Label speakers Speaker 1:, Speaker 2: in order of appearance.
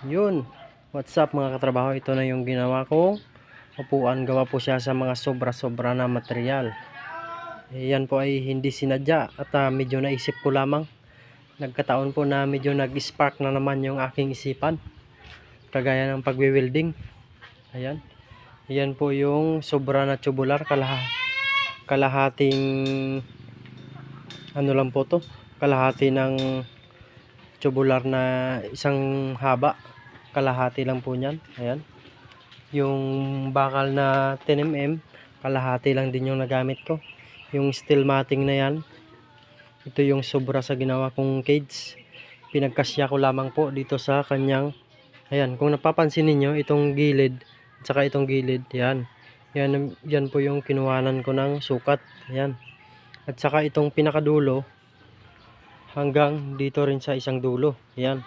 Speaker 1: Yun. What's up mga katrabaho? Ito na yung ginawa ko. Upuan, gawa po siya sa mga sobra-sobra na material. Yan po ay hindi sinadya at medyo naisip ko lamang. Nagkataon po na medyo nag-spark na naman yung aking isipan. Kagaya ng pagwi-welding. Ayan. Yan po yung sobra na tubular. Kalahating ano lang po to. Kalahati ng tubular na isang haba. Kalahati lang po niyan. Ayan. Yung bakal na 10mm, kalahati lang din yung nagamit ko. Yung steel matting na yan, ito yung sobra sa ginawa kong cage. Pinagkasya ko lamang po dito sa kanyang, ayan, kung napapansin niyo itong gilid at saka itong gilid, yan po yung kinuhanan ko ng sukat. Ayan. At saka itong pinakadulo hanggang dito rin sa isang dulo. Ayan.